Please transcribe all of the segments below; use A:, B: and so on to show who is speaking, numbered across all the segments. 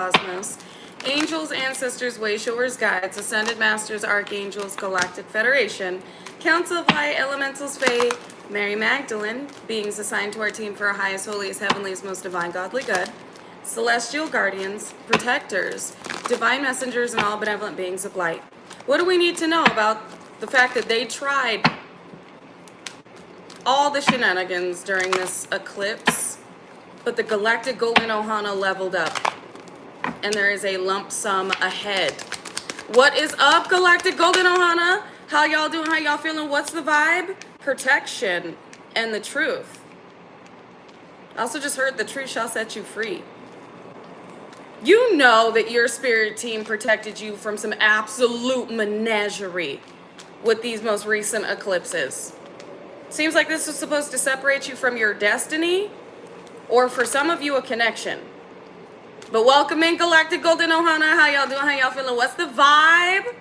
A: cosmos. Angels, ancestors, wayshowers, guides, ascended masters, archangels, galactic federation, council of light, elementals, fae, Mary Magdalene, beings assigned to our team for our highest, holiest, heavenliest, most divine, godly good, celestial guardians, protectors, divine messengers, and all benevolent beings of light. What do we need to know about the fact that they tried all the shenanigans during this eclipse, but the galactic golden ohana leveled up, and there is a lump sum ahead? What is up, galactic golden ohana? How y'all doing? How y'all feeling? What's the vibe? Protection and the truth. I also just heard the truth shall set you free. You know that your spirit team protected you from some absolute menagerie with these most recent eclipses. Seems like this was supposed to separate you from your destiny, or for some of you, a connection. But welcome in, galactic golden ohana. How y'all doing? How y'all feeling? What's the vibe?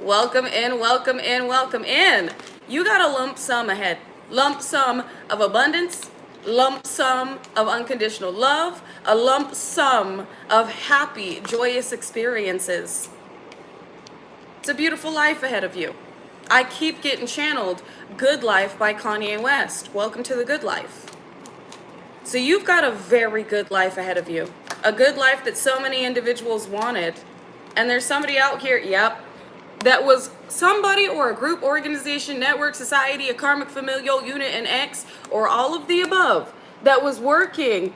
A: Welcome in, welcome in, welcome in. You got a lump sum ahead. Lump sum of abundance, lump sum of unconditional love, a lump sum of happy, joyous experiences. It's a beautiful life ahead of you. I keep getting channeled Good Life by Kanye West. Welcome to the good life. So you've got a very good life ahead of you. A good life that so many individuals wanted. And there's somebody out here, yep, that was somebody or a group, organization, network, society, a karmic, familial, unit, and X, or all of the above, that was working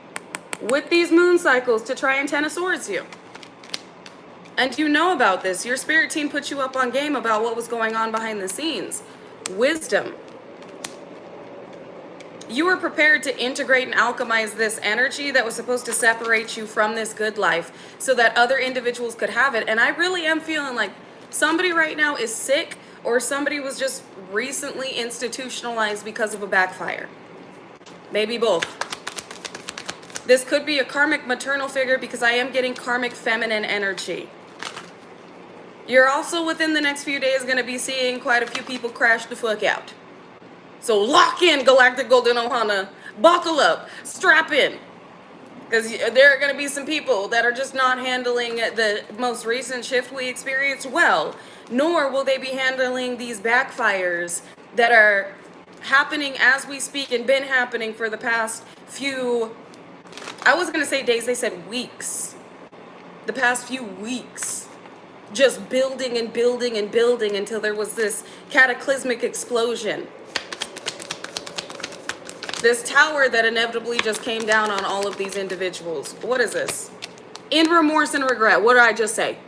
A: with these moon cycles to try and 10 of swords you. And you know about this. Your spirit team put you up on game about what was going on behind the scenes. Wisdom. You were prepared to integrate and alchemize this energy that was supposed to separate you from this good life so that other individuals could have it. And I really am feeling like somebody right now is sick, or somebody was just recently institutionalized because of a backfire. Maybe both. This could be a karmic maternal figure, because I am getting karmic feminine energy. You're also within the next few days going to be seeing quite a few people crash the fuck out. So lock in, galactic golden ohana. Buckle up. Strap in. Because there are going to be some people that are just not handling the most recent shift we experienced well. Nor will they be handling these backfires that are happening as we speak and been happening for the past few, I was going to say days, they said weeks. The past few weeks. Just building and building and building until there was this cataclysmic explosion. This tower that inevitably just came down on all of these individuals. What is this? In remorse and regret. What did I just say?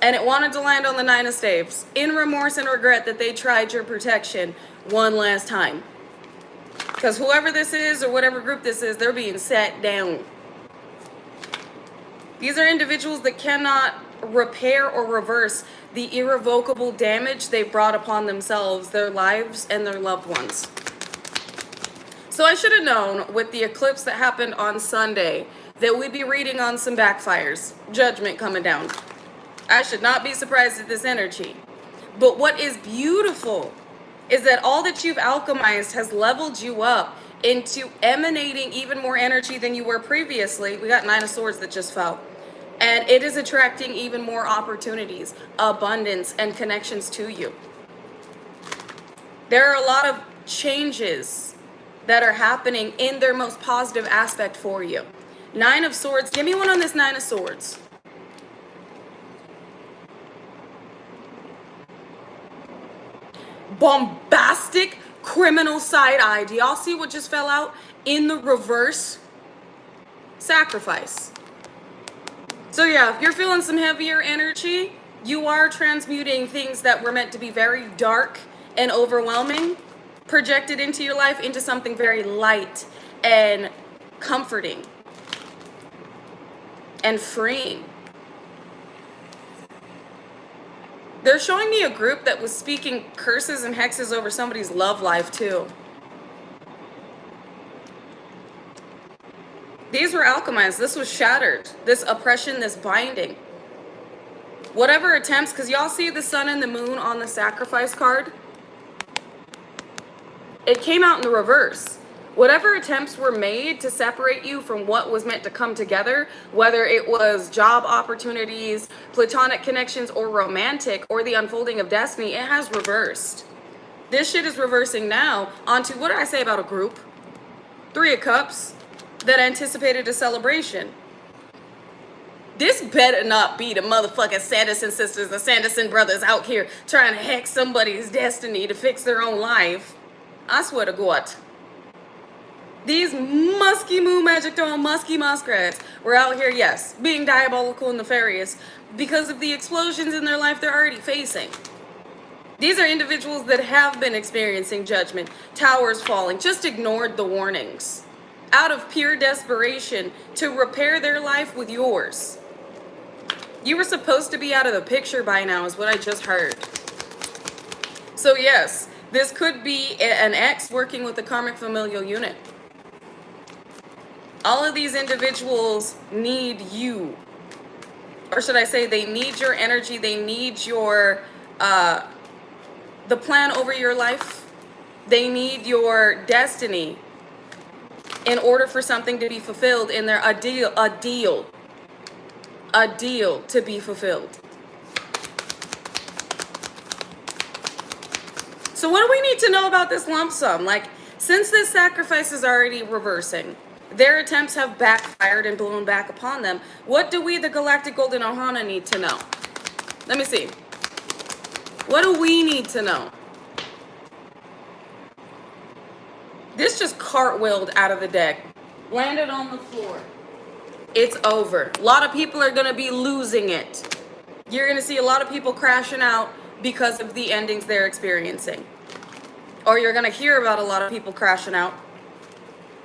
A: And it wanted to land on the 9 of staves. In remorse and regret that they tried your protection one last time. Because whoever this is or whatever group this is, they're being sat down. These are individuals that cannot repair or reverse the irrevocable damage they brought upon themselves, their lives, and their loved ones. So I should have known with the eclipse that happened on Sunday that we'd be reading on some backfires, judgment coming down. I should not be surprised at this energy. But what is beautiful is that all that you've alchemized has leveled you up into emanating even more energy than you were previously. We got 9 of swords that just fell. And it is attracting even more opportunities, abundance, and connections to you. There are a lot of changes that are happening in their most positive aspect for you. 9 of swords. Give me one on this 9 of swords. Bombastic criminal side eye. Do y'all see what just fell out? In the reverse. Sacrifice. So yeah, if you're feeling some heavier energy, you are transmuting things that were meant to be very dark and overwhelming, projected into your life, into something very light and comforting and freeing. They're showing me a group that was speaking curses and hexes over somebody's love life too. These were alchemized. This was shattered. This oppression, this binding. Whatever attempts, because y'all see the sun and the moon on the sacrifice card? It came out in the reverse. Whatever attempts were made to separate you from what was meant to come together, whether it was job opportunities, platonic connections, or romantic, or the unfolding of destiny, it has reversed. This shit is reversing now onto, what did I say about a group? 3 of Cups that anticipated a celebration. This better not be the motherfucking Sanderson sisters and Sanderson brothers out here trying to hack somebody's destiny to fix their own life. I swear to God. These musky moo magic doll musky muskrats were out here, yes, being diabolical and nefarious because of the explosions in their life they're already facing. These are individuals that have been experiencing judgment, towers falling, just ignored the warnings, out of pure desperation to repair their life with yours. You were supposed to be out of the picture by now, is what I just heard. So yes, this could be an ex working with the karmic familial unit. All of these individuals need you. Or should I say they need your energy, they need your, the plan over your life. They need your destiny in order for something to be fulfilled in their a deal to be fulfilled. So what do we need to know about this lump sum? Like, since this sacrifice is already reversing, their attempts have backfired and blown back upon them, what do we, the Galactic Golden Ohana, need to know? Let me see. What do we need to know? This just cartwheeled out of the deck, landed on the floor. It's over. A lot of people are going to be losing it. You're going to see a lot of people crashing out because of the endings they're experiencing. Or you're going to hear about a lot of people crashing out.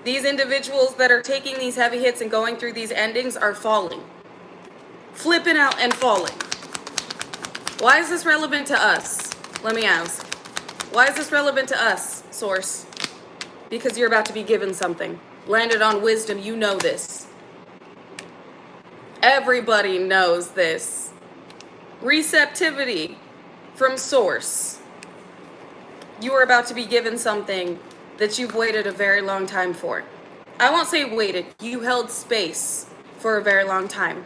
A: These individuals that are taking these heavy hits and going through these endings are falling. Flipping out and falling. Why is this relevant to us? Let me ask. Why is this relevant to us, Source? Because you're about to be given something. Landed on wisdom, you know this. Everybody knows this. Receptivity from Source. You are about to be given something that you've waited a very long time for. I won't say waited. You held space for a very long time.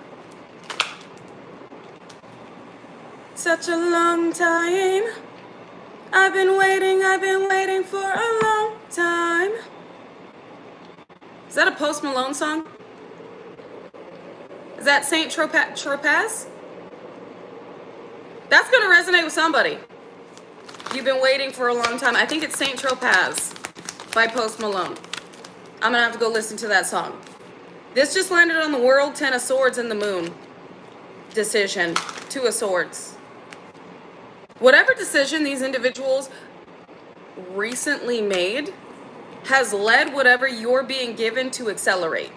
A: Such a long time. I've been waiting for a long time. Is that a Post Malone song? Is that Saint Tropez? That's gonna resonate with somebody. You've been waiting for a long time. I think it's Saint Tropez by Post Malone. I'm gonna have to go listen to that song. This just landed on the World, 10 of Swords, and the Moon. Decision, 2 of Swords. Whatever decision these individuals recently made has led whatever you're being given to accelerate.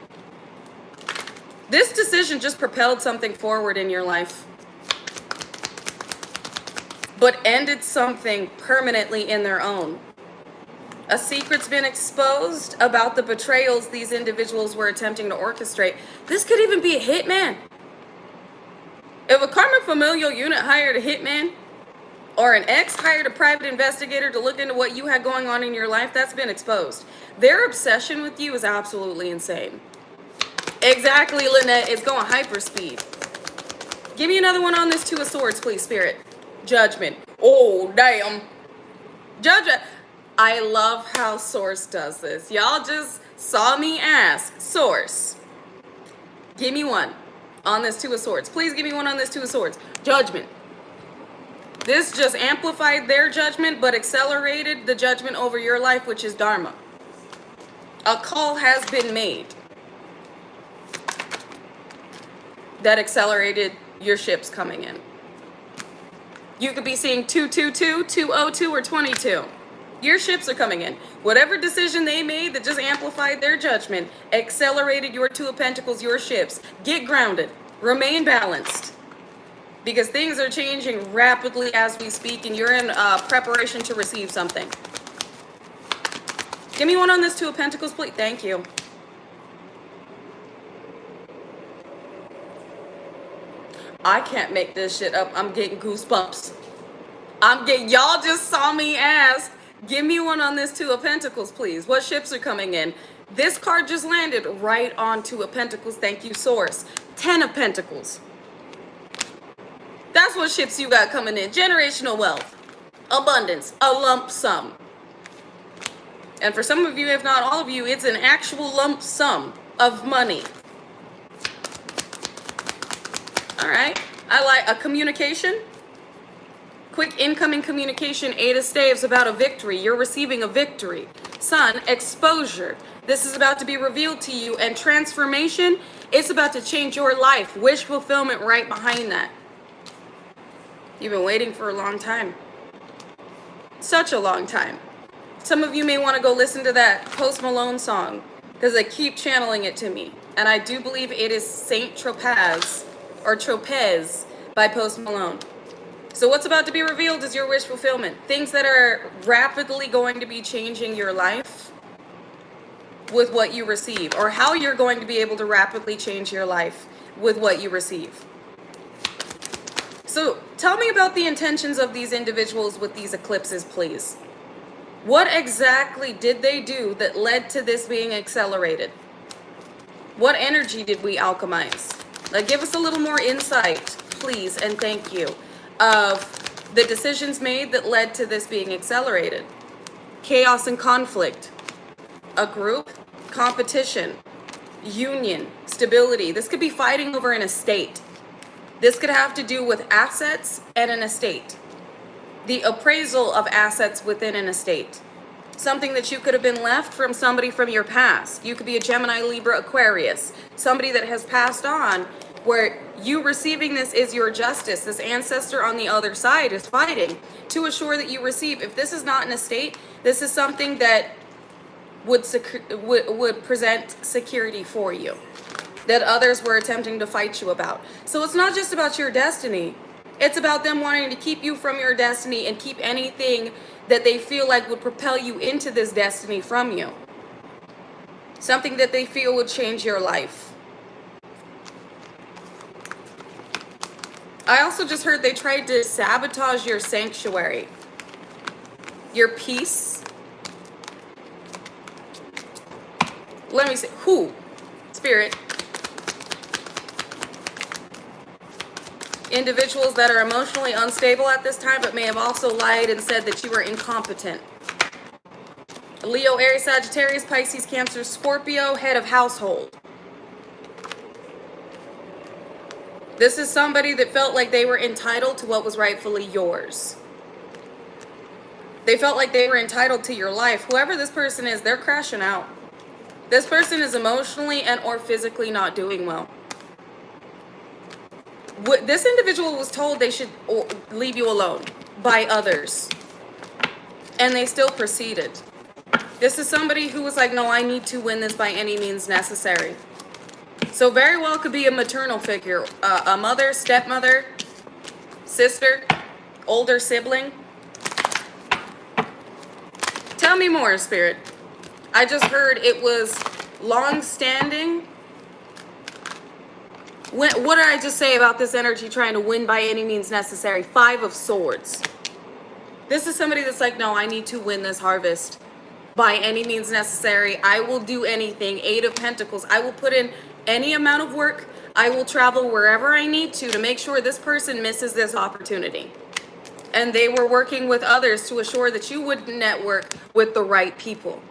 A: This decision just propelled something forward in your life, but ended something permanently in their own. A secret's been exposed about the betrayals these individuals were attempting to orchestrate. This could even be a hitman. If a karmic familial unit hired a hitman, or an ex hired a private investigator to look into what you had going on in your life, that's been exposed. Their obsession with you is absolutely insane. Exactly, Lynette. It's going hyperspeed. Give me another one on this 2 of Swords, please, Spirit. Judgment. Oh, damn. Judgment. I love how Source does this. Y'all just saw me ask. Source, give me one on this 2 of Swords. Please give me one on this 2 of Swords. Judgment. This just amplified their judgment, but accelerated the judgment over your life, which is Dharma. A call has been made that accelerated your ships coming in. You could be seeing 222, 202, or 22. Your ships are coming in. Whatever decision they made that just amplified their judgment, accelerated your 2 of Pentacles, your ships. Get grounded. Remain balanced. Because things are changing rapidly as we speak, and you're in preparation to receive something. Give me one on this 2 of Pentacles, please. Thank you. I can't make this shit up. I'm getting goosebumps. Y'all just saw me ask, Give me one on this Two of Pentacles, please. What ships are coming in? This card just landed right on Two of Pentacles. Thank you, Source. 10 of Pentacles. That's what ships you got coming in. Generational wealth, abundance, a lump sum. And for some of you, if not all of you, it's an actual lump sum of money. All right. I like a communication. Quick incoming communication. Eight of Staves about a victory. You're receiving a victory. Sun, exposure. This is about to be revealed to you. And transformation, it's about to change your life. Wish fulfillment right behind that. You've been waiting for a long time. Such a long time. Some of you may want to go listen to that Post Malone song because they keep channeling it to me. And I do believe it is Saint Tropez or Tropez by Post Malone. So what's about to be revealed is your wish fulfillment. Things that are rapidly going to be changing your life with what you receive, or how you're going to be able to rapidly change your life with what you receive. So tell me about the intentions of these individuals with these eclipses, please. What exactly did they do that led to this being accelerated? What energy did we alchemize? Like, give us a little more insight, please, and thank you, of the decisions made that led to this being accelerated. Chaos and conflict, a group, competition, union, stability. This could be fighting over an estate. This could have to do with assets and an estate. The appraisal of assets within an estate. Something that you could have been left from somebody from your past. You could be a Gemini, Libra, Aquarius. Somebody that has passed on, where you receiving this is your justice. This ancestor on the other side is fighting to assure that you receive. If this is not an estate, this is something that would present security for you, that others were attempting to fight you about. So it's not just about your destiny. It's about them wanting to keep you from your destiny and keep anything that they feel like would propel you into this destiny from you. Something that they feel would change your life. I also just heard they tried to sabotage your sanctuary, your peace. Let me see. Who? Spirit. Individuals that are emotionally unstable at this time, but may have also lied and said that you were incompetent. Leo, Aries, Sagittarius, Pisces, Cancer, Scorpio, head of household. This is somebody that felt like they were entitled to what was rightfully yours. They felt like they were entitled to your life. Whoever this person is, they're crashing out. This person is emotionally and or physically not doing well. This individual was told they should leave you alone by others, and they still proceeded. This is somebody who was like, no, I need to win this by any means necessary. So very well could be a maternal figure, a mother, stepmother, sister, older sibling. Tell me more, Spirit. I just heard it was Longstanding. What did I just say about this energy trying to win by any means necessary? 5 of Swords. This is somebody that's like, no, I need to win this harvest by any means necessary. I will do anything. 8 of Pentacles. I will put in any amount of work. I will travel wherever I need to make sure this person misses this opportunity. And they were working with others to assure that you would network with the right people,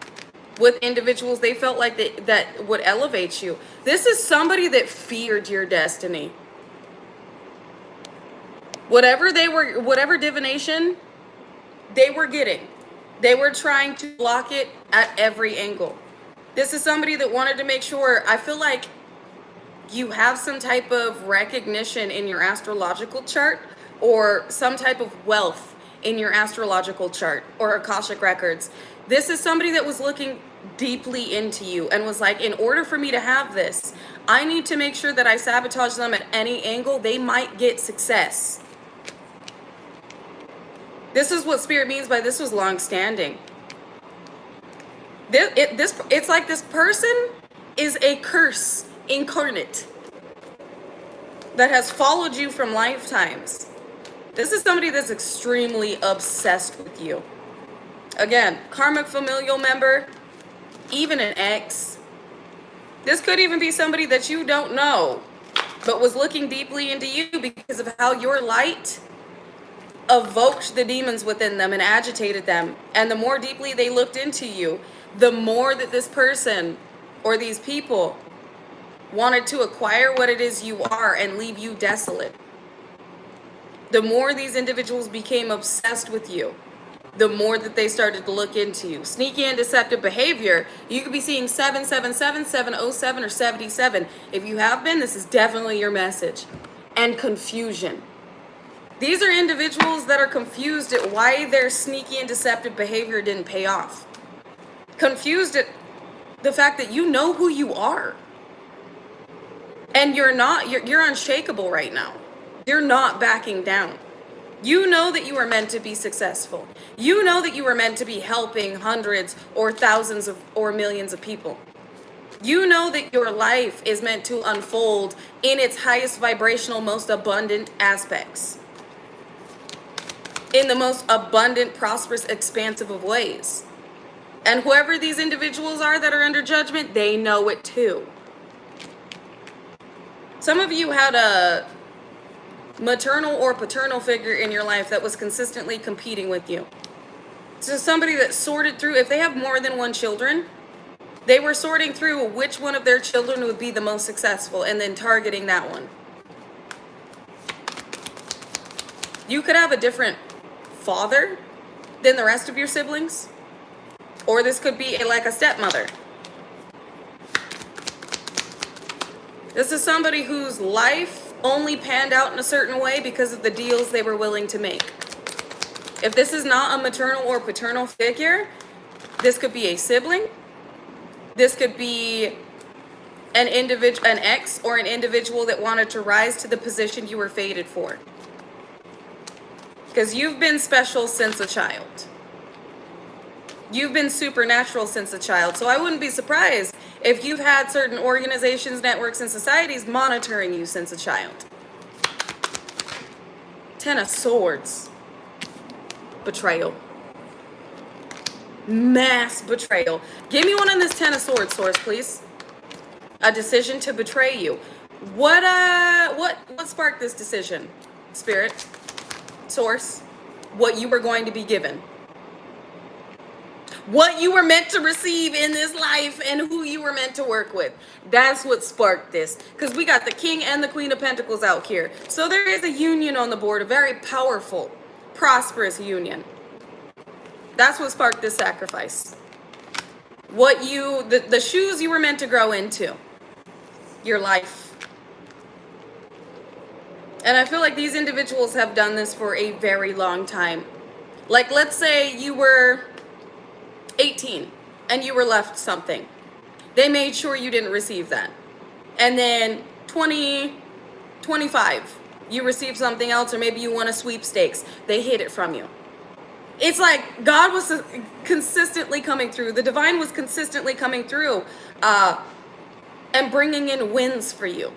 A: with individuals they felt like that would elevate you. This is somebody that feared your destiny. Whatever divination they were getting, they were trying to block it at every angle. This is somebody that wanted to make sure, I feel like you have some type of recognition in your astrological chart, or some type of wealth in your astrological chart or Akashic records. This is somebody that was looking deeply into you and was like, in order for me to have this, I need to make sure that I sabotage them at any angle. They might get success. This is what Spirit means by this was long-standing. It's like this person is a curse incarnate that has followed you from lifetimes. This is somebody that's extremely obsessed with you. Again, karmic familial member, even an ex. This could even be somebody that you don't know, but was looking deeply into you because of how your light evoked the demons within them and agitated them. And the more deeply they looked into you, the more that this person or these people wanted to acquire what it is you are and leave you desolate. The more these individuals became obsessed with you, the more that they started to look into you. Sneaky and deceptive behavior, you could be seeing 777, 707, or 77. If you have been, this is definitely your message. And confusion. These are individuals that are confused at why their sneaky and deceptive behavior didn't pay off. Confused at the fact that you know who you are. And you're unshakable right now. You're not backing down. You know that you are meant to be successful. You know that you are meant to be helping hundreds or thousands of or millions of people. You know that your life is meant to unfold in its highest vibrational, most abundant aspects. In the most abundant, prosperous, expansive of ways. And whoever these individuals are that are under judgment, they know it too. Some of you had a maternal or paternal figure in your life that was consistently competing with you. So somebody that sorted through, if they have more than one children, they were sorting through which one of their children would be the most successful and then targeting that one. You could have a different father than the rest of your siblings, or this could be like a stepmother. This is somebody whose life only panned out in a certain way because of the deals they were willing to make. If this is not a maternal or paternal figure, this could be a sibling. This could be an ex or an individual that wanted to rise to the position you were fated for. Because you've been special since a child. You've been supernatural since a child. So I wouldn't be surprised if you've had certain organizations, networks, and societies monitoring you since a child. 10 of Swords. Betrayal. Mass betrayal. Give me one on this 10 of Swords, source, please. A decision to betray you. What sparked this decision? Spirit, source, what you were going to be given. What you were meant to receive in this life and who you were meant to work with. That's what sparked this. Because we got the King and the Queen of Pentacles out here. So there is a union on the board, a very powerful, prosperous union. That's what sparked this sacrifice. The shoes you were meant to grow into. Your life. And I feel like these individuals have done this for a very long time. Like, let's say you were 18 and you were left something. They made sure you didn't receive that. And then 25, you received something else, or maybe you won a sweepstakes. They hid it from you. It's like God was consistently coming through. The divine was consistently coming through and bringing in wins for you.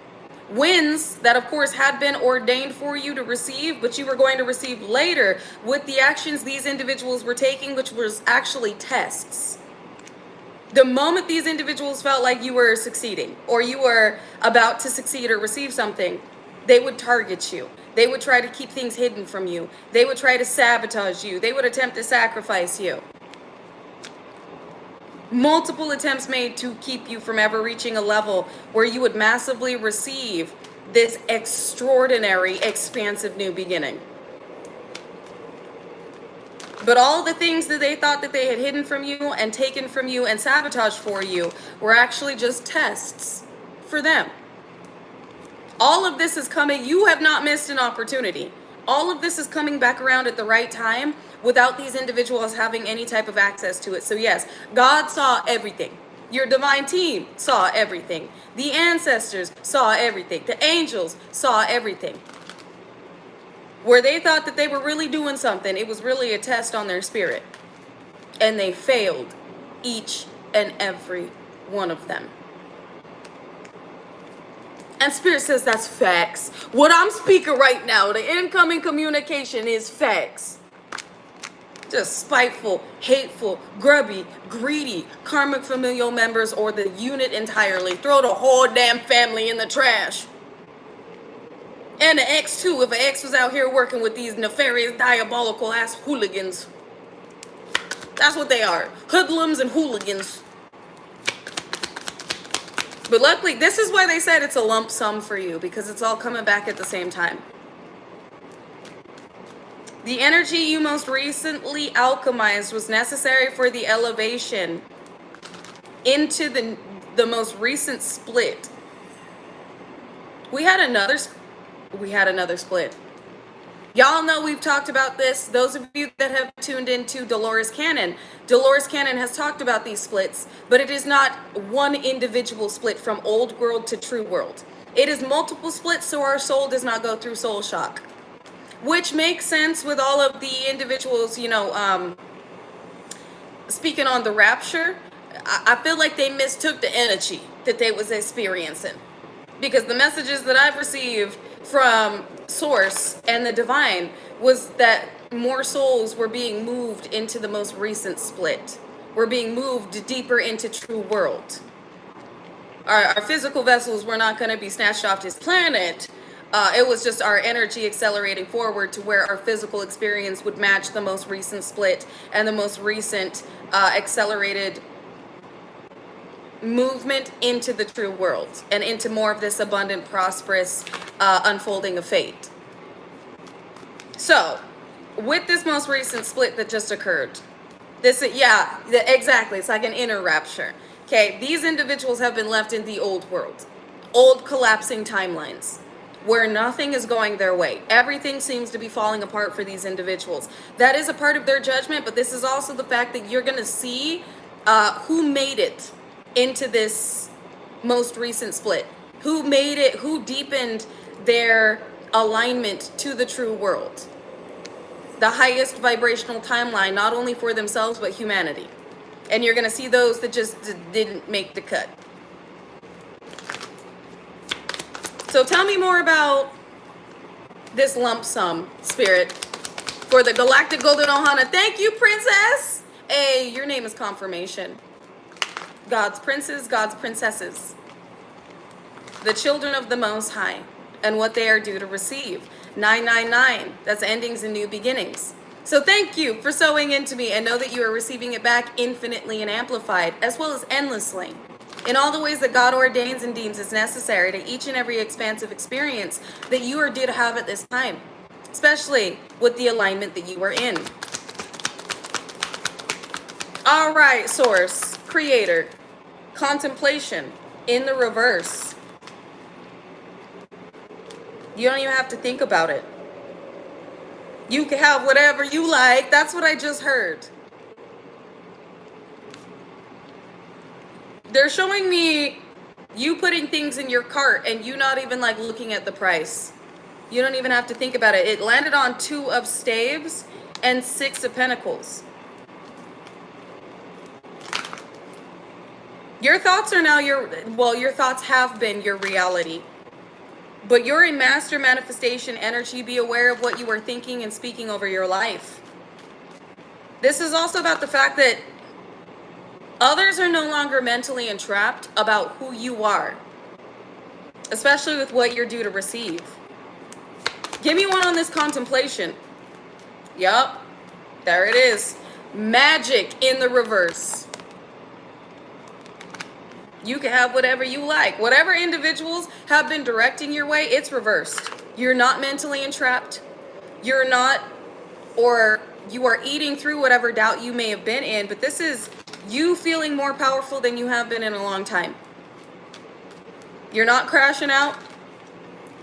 A: Wins that, of course, had been ordained for you to receive, but you were going to receive later with the actions these individuals were taking, which was actually tests. The moment these individuals felt like you were succeeding or you were about to succeed or receive something, they would target you. They would try to keep things hidden from you. They would try to sabotage you. They would attempt to sacrifice you. Multiple attempts made to keep you from ever reaching a level where you would massively receive this extraordinary, expansive new beginning. But all the things that they thought that they had hidden from you and taken from you and sabotaged for you were actually just tests for them. All of this is coming. You have not missed an opportunity. All of this is coming back around at the right time without these individuals having any type of access to it. So yes, God saw everything. Your divine team saw everything. The ancestors saw everything. The angels saw everything. Where they thought that they were really doing something, it was really a test on their spirit. And they failed, each and every one of them. And Spirit says that's facts. What I'm speaking right now, the incoming communication is facts. Just spiteful, hateful, grubby, greedy, karmic familial members or the unit entirely. Throw the whole damn family in the trash. And the ex too, if an ex was out here working with these nefarious, diabolical ass hooligans. That's what they are. Hoodlums and hooligans. But luckily, this is why they said it's a lump sum for you, because it's all coming back at the same time. The energy you most recently alchemized was necessary for the elevation into the most recent split. We had another split. Y'all know we've talked about this. Those of you that have tuned into Dolores Cannon has talked about these splits, but it is not one individual split from old world to true world. It is multiple splits, so our soul does not go through soul shock, which makes sense with all of the individuals, speaking on the rapture. I feel like they mistook the energy that they was experiencing, because the messages that I've received from source and the divine was that more souls were being moved into the most recent split. We're being moved deeper into true world. Our physical vessels were not going to be snatched off this planet. It was just our energy accelerating forward to where our physical experience would match the most recent split and the most recent accelerated movement into the true world and into more of this abundant, prosperous unfolding of fate. So, with this most recent split that just occurred, exactly, it's like an inner rapture. Okay, these individuals have been left in the old world, old collapsing timelines, where nothing is going their way. Everything seems to be falling apart for these individuals. That is a part of their judgment, but this is also the fact that you're going to see who made it into this most recent split, who made it, who deepened their alignment to the true world, the highest vibrational timeline, not only for themselves but humanity. And you're going to see those that just didn't make the cut. So tell me more about this lump sum, Spirit, for the Galactic Golden Ohana. Thank you, Princess. Hey, your name is confirmation. God's princes, God's princesses, the children of the Most High, and what they are due to receive. 999, that's endings and new beginnings. So thank you for sowing into me, and know that you are receiving it back infinitely and amplified, as well as endlessly, in all the ways that God ordains and deems is necessary to each and every expansive experience that you are due to have at this time, especially with the alignment that you are in. All right, Source, Creator, Contemplation in the reverse. You don't even have to think about it. You can have whatever you like. That's what I just heard. They're showing me you putting things in your cart and you not even like looking at the price. You don't even have to think about it. It landed on 2 of staves and 6 of pentacles. Your thoughts are now your thoughts have been your reality. But you're a master manifestation energy. Be aware of what you are thinking and speaking over your life. This is also about the fact that others are no longer mentally entrapped about who you are, especially with what you're due to receive. Give me one on this contemplation. Yup, there it is. Magic in the reverse. You can have whatever you like. Whatever individuals have been directing your way, it's reversed. You're not mentally entrapped. You're not, or you are eating through whatever doubt you may have been in, but this is you feeling more powerful than you have been in a long time. You're not crashing out.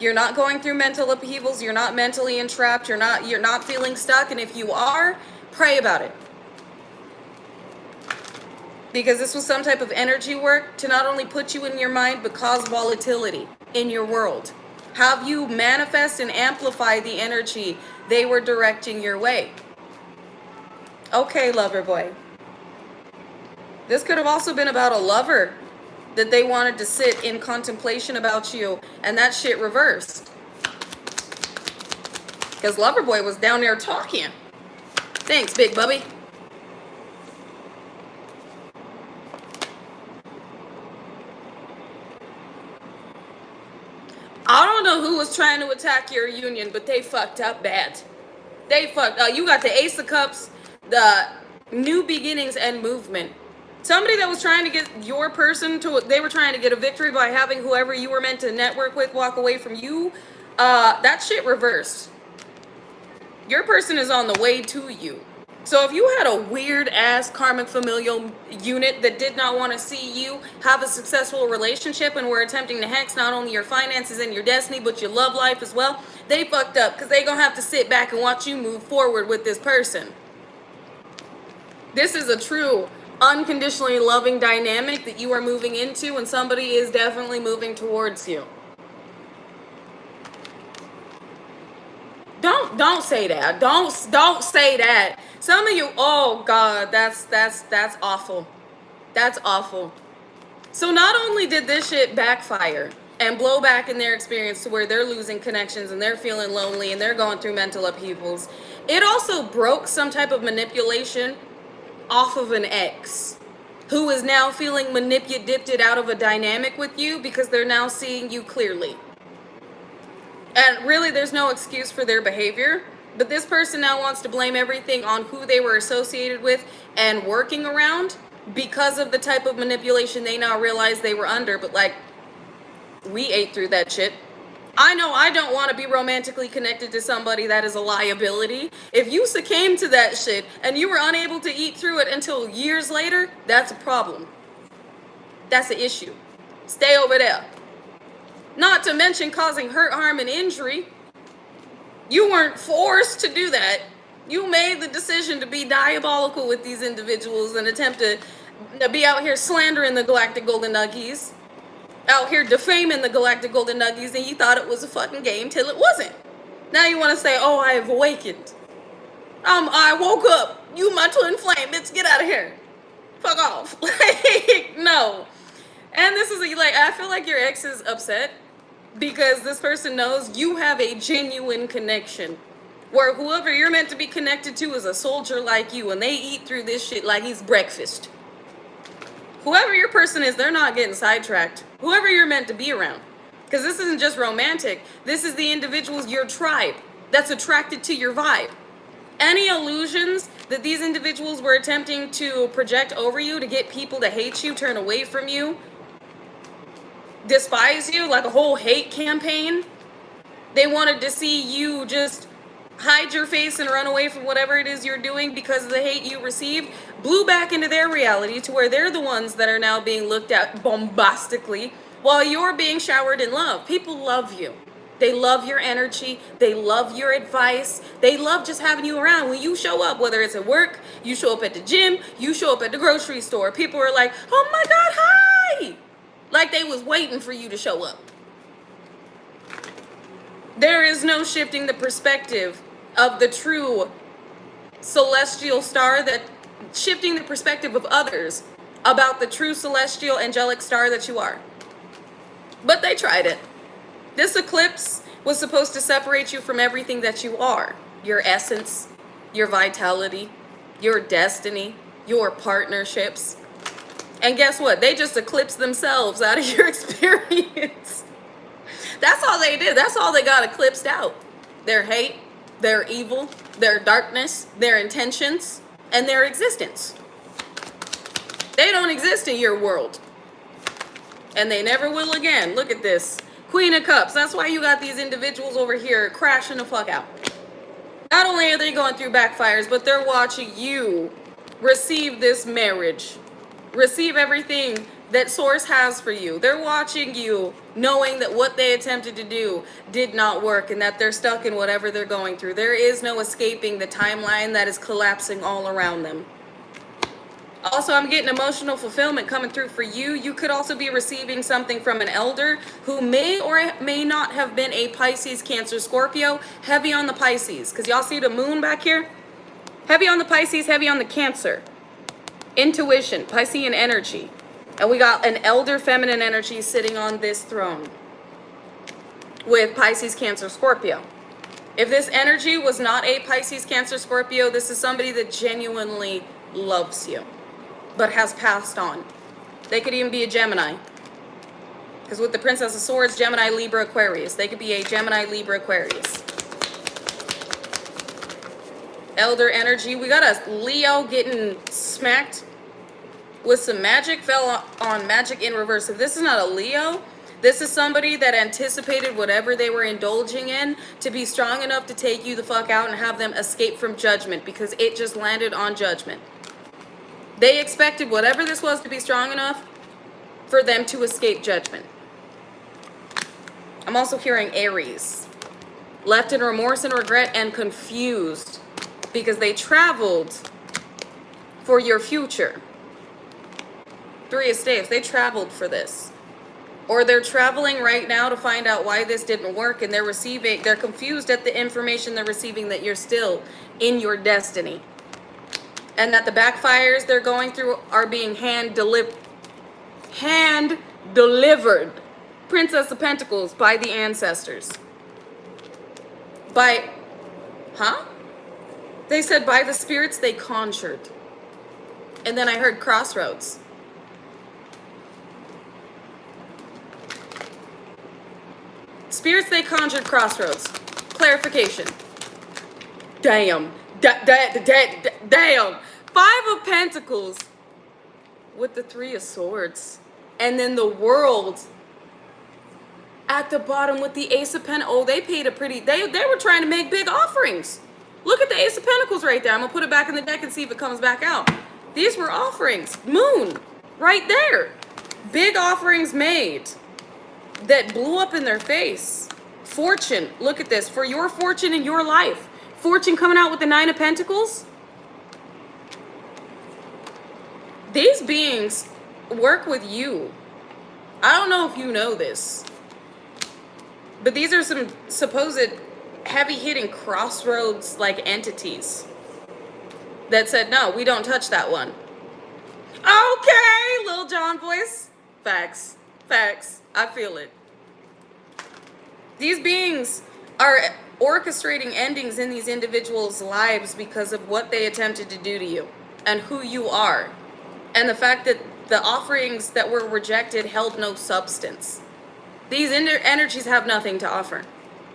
A: You're not going through mental upheavals. You're not mentally entrapped. You're not feeling stuck. And if you are, pray about it. Because this was some type of energy work to not only put you in your mind, but cause volatility in your world. Have you manifest and amplify the energy they were directing your way. Okay, lover boy. This could have also been about a lover that they wanted to sit in contemplation about you, and that shit reversed. Because lover boy was down there talking. Thanks, Big Bubby. I don't know who was trying to attack your union, but they fucked up bad. They fucked up. You got the Ace of Cups, the new beginnings and movement. Somebody that was trying to get your person to, they were trying to get a victory by having whoever you were meant to network with walk away from you. That shit reversed. Your person is on the way to you. So if you had a weird ass karmic familial unit that did not want to see you have a successful relationship and were attempting to hex not only your finances and your destiny, but your love life as well, they fucked up because they gonna have to sit back and watch you move forward with this person. This is a true unconditionally loving dynamic that you are moving into, and somebody is definitely moving towards you. Don't say that. Don't say that. Some of you, oh God, that's awful. That's awful. So not only did this shit backfire and blow back in their experience to where they're losing connections and they're feeling lonely and they're going through mental upheavals, it also broke some type of manipulation off of an ex who is now feeling manipulated out of a dynamic with you because they're now seeing you clearly. And really, there's no excuse for their behavior. But this person now wants to blame everything on who they were associated with and working around because of the type of manipulation they now realize they were under. But like, we ate through that shit. I know I don't want to be romantically connected to somebody that is a liability. If you succumbed to that shit and you were unable to eat through it until years later, that's a problem. That's an issue. Stay over there. Not to mention causing hurt, harm, and injury. You weren't forced to do that. You made the decision to be diabolical with these individuals and attempt to be out here slandering the Galactic Golden Nuggies. Out here defaming the Galactic Golden Nuggies, and you thought it was a fucking game till it wasn't. Now you want to say, oh, I have awakened. I woke up. You my twin flame, bitch, get out of here. Fuck off. Like, no. And this is like, I feel like your ex is upset because this person knows you have a genuine connection where whoever you're meant to be connected to is a soldier like you and they eat through this shit like it's breakfast. Whoever your person is, they're not getting sidetracked. Whoever you're meant to be around. Because this isn't just romantic. This is the individuals, your tribe, that's attracted to your vibe. Any illusions that these individuals were attempting to project over you to get people to hate you, turn away from you, despise you, like a whole hate campaign. They wanted to see you just hide your face and run away from whatever it is you're doing because of the hate you received, blew back into their reality to where they're the ones that are now being looked at bombastically while you're being showered in love. People love you. They love your energy. They love your advice. They love just having you around. When you show up, whether it's at work, you show up at the gym, you show up at the grocery store, people are like, oh my God, hi! Like they was waiting for you to show up. There is no shifting the perspective of the true celestial star, that shifting the perspective of others about the true celestial angelic star that you are. But they tried it. This eclipse was supposed to separate you from everything that you are. Your essence, your vitality, your destiny, your partnerships. And guess what? They just eclipsed themselves out of your experience. That's all they did. That's all they got eclipsed out. Their hate, their evil, their darkness, their intentions, and their existence. They don't exist in your world. And they never will again. Look at this. Queen of Cups. That's why you got these individuals over here crashing the fuck out. Not only are they going through backfires, but they're watching you receive this marriage. Receive everything that Source has for you. They're watching you, knowing that what they attempted to do did not work and that they're stuck in whatever they're going through. There is no escaping the timeline that is collapsing all around them. Also, I'm getting emotional fulfillment coming through for you. You could also be receiving something from an elder who may or may not have been a Pisces, Cancer, Scorpio. Heavy on the Pisces. Because y'all see the moon back here? Heavy on the Pisces, heavy on the Cancer. Intuition, Piscean energy. And we got an elder feminine energy sitting on this throne with Pisces, Cancer, Scorpio. If this energy was not a Pisces, Cancer, Scorpio, this is somebody that genuinely loves you, but has passed on. They could even be a Gemini. Because with the Princess of Swords, Gemini, Libra, Aquarius. They could be a Gemini, Libra, Aquarius. Elder energy. We got a Leo getting smacked with some magic. Fell on magic in reverse. If this is not a Leo, this is somebody that anticipated whatever they were indulging in to be strong enough to take you the fuck out and have them escape from judgment, because it just landed on judgment. They expected whatever this was to be strong enough for them to escape judgment. I'm also hearing Aries. Left in remorse and regret and confused because they traveled for your future. 3 of Staves, they traveled for this. Or they're traveling right now to find out why this didn't work, and they're confused at the information they're receiving that you're still in your destiny. And that the backfires they're going through are being hand delivered. Princess of Pentacles by the ancestors. They said by the spirits they conjured. And then I heard Crossroads. Spirits they conjured, Crossroads. Clarification. Damn. Damn. 5 of Pentacles with the 3 of Swords. And then the World at the bottom with the Ace of Pentacles. Oh, they paid a pretty... They were trying to make big offerings. Look at the Ace of Pentacles right there. I'm going to put it back in the deck and see if it comes back out. These were offerings. Moon. Right there. Big offerings made that blew up in their face. Fortune. Look at this. For your fortune in your life. Fortune coming out with the 9 of Pentacles. These beings work with you. I don't know if you know this, but these are some supposed heavy-hitting Crossroads like entities that said, no, we don't touch that one. Okay, Lil Jon voice. Facts. Facts. I feel it. These beings are orchestrating endings in these individuals' lives because of what they attempted to do to you and who you are. And the fact that the offerings that were rejected held no substance. These energies have nothing to offer.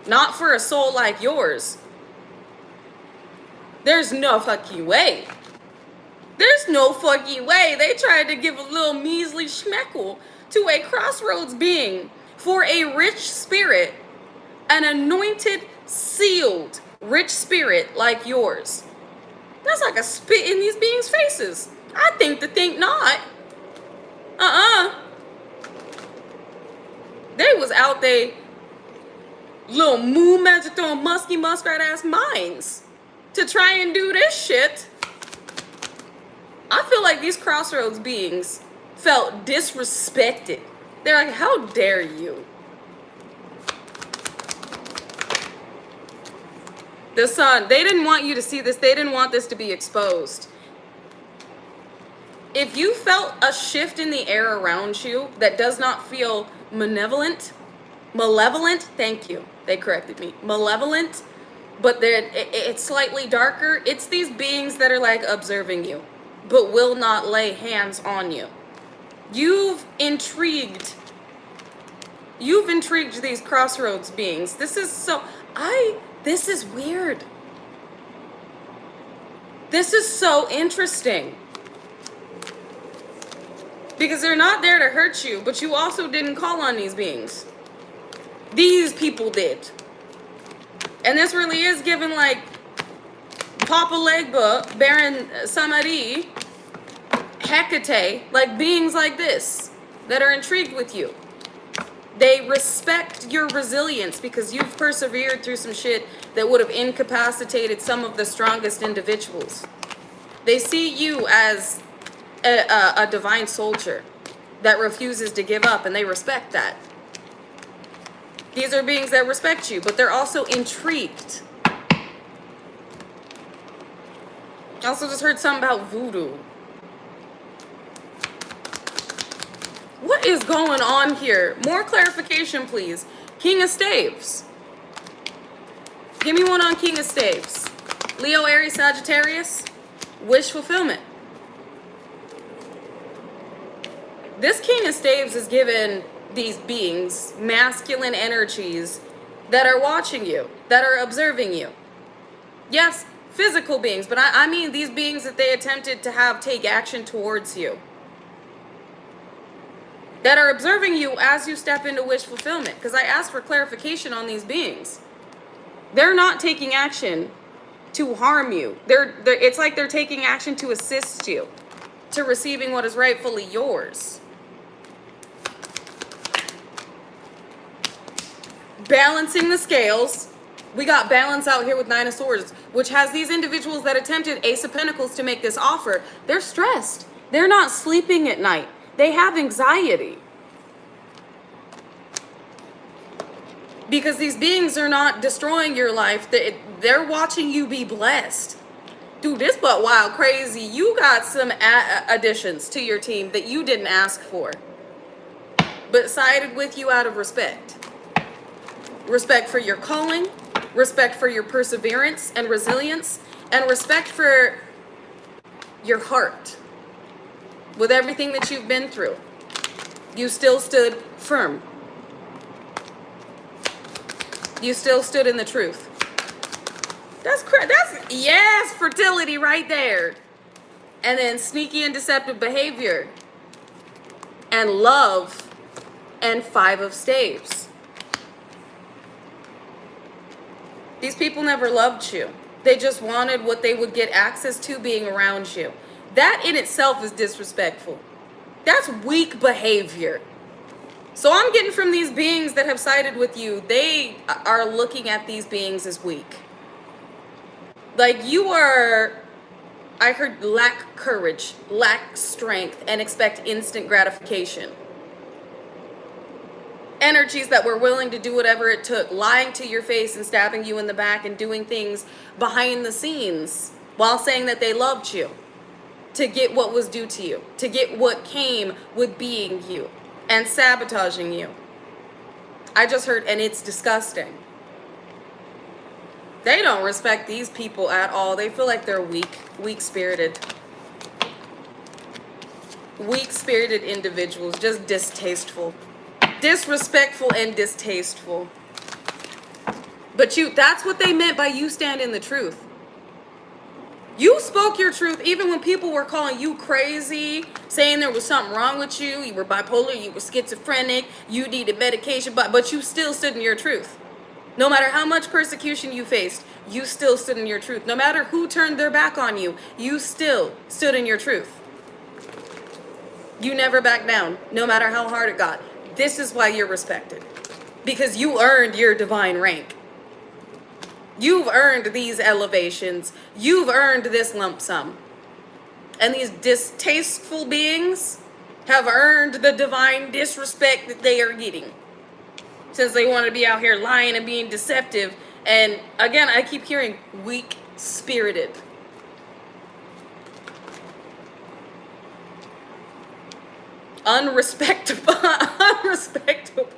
A: Not for a soul like yours. There's no fucking way. There's no fucking way. They tried to give a little measly schmeckle to a Crossroads being for a rich spirit, an anointed, sealed, rich spirit like yours. That's like a spit in these beings' faces. I think not. They was out there, little moon magic throwing musky muskrat ass minds to try and do this shit. I feel like these Crossroads beings felt disrespected. They're like, how dare you? The Sun, they didn't want you to see this. They didn't want this to be exposed. If you felt a shift in the air around you that does not feel malevolent, thank you, they corrected me, malevolent, but it's slightly darker, it's these beings that are like observing you, but will not lay hands on you. You've intrigued these Crossroads beings. This is weird. This is so interesting. Because they're not there to hurt you, but you also didn't call on these beings. These people did. And this really is given like Papa Legba, Baron Samari, Hecate, like beings like this that are intrigued with you. They respect your resilience because you've persevered through some shit that would have incapacitated some of the strongest individuals. They see you as a divine soldier that refuses to give up, and they respect that. These are beings that respect you, but they're also intrigued. I also just heard something about voodoo. What is going on here? More clarification, please. King of Staves. Give me one on King of Staves. Leo, Aries, Sagittarius. Wish fulfillment. This King of Staves is given these beings masculine energies that are watching you, that are observing you. Yes, physical beings, but I mean these beings that they attempted to have take action towards you. That are observing you as you step into wish fulfillment. Because I asked for clarification on these beings. They're not taking action to harm you. It's like they're taking action to assist you to receiving what is rightfully yours. Balancing the scales. We got balance out here with Nine of Swords, which has these individuals that attempted Ace of Pentacles to make this offer. They're stressed. They're not sleeping at night. They have anxiety. Because these beings are not destroying your life. They're watching you be blessed. Dude, this but wild crazy. You got some additions to your team that you didn't ask for. But sided with you out of respect. Respect for your calling. Respect for your perseverance and resilience. And respect for your heart. With everything that you've been through, you still stood firm. You still stood in the truth. That's yes, fertility right there. And then sneaky and deceptive behavior. And love. And Five of Staves. These people never loved you. They just wanted what they would get access to being around you. That in itself is disrespectful. That's weak behavior. So I'm getting from these beings that have sided with you, they are looking at these beings as weak. Like you are, I heard, lack courage, lack strength, and expect instant gratification. Energies that were willing to do whatever it took, lying to your face and stabbing you in the back and doing things behind the scenes while saying that they loved you. To get what was due to you. To get what came with being you. And sabotaging you. I just heard, and it's disgusting. They don't respect these people at all. They feel like they're weak. Weak-spirited. Weak-spirited individuals. Just distasteful. Disrespectful and distasteful. But that's what they meant by you stand in the truth. You spoke your truth even when people were calling you crazy, saying there was something wrong with you, you were bipolar, you were schizophrenic, you needed medication, but you still stood in your truth. No matter how much persecution you faced, you still stood in your truth. No matter who turned their back on you, you still stood in your truth. You never backed down, no matter how hard it got. This is why you're respected. Because you earned your divine rank. You've earned these elevations. You've earned this lump sum. And these distasteful beings have earned the divine disrespect that they are getting. Since they want to be out here lying and being deceptive. And again, I keep hearing weak-spirited. Unrespectable. Unrespectable.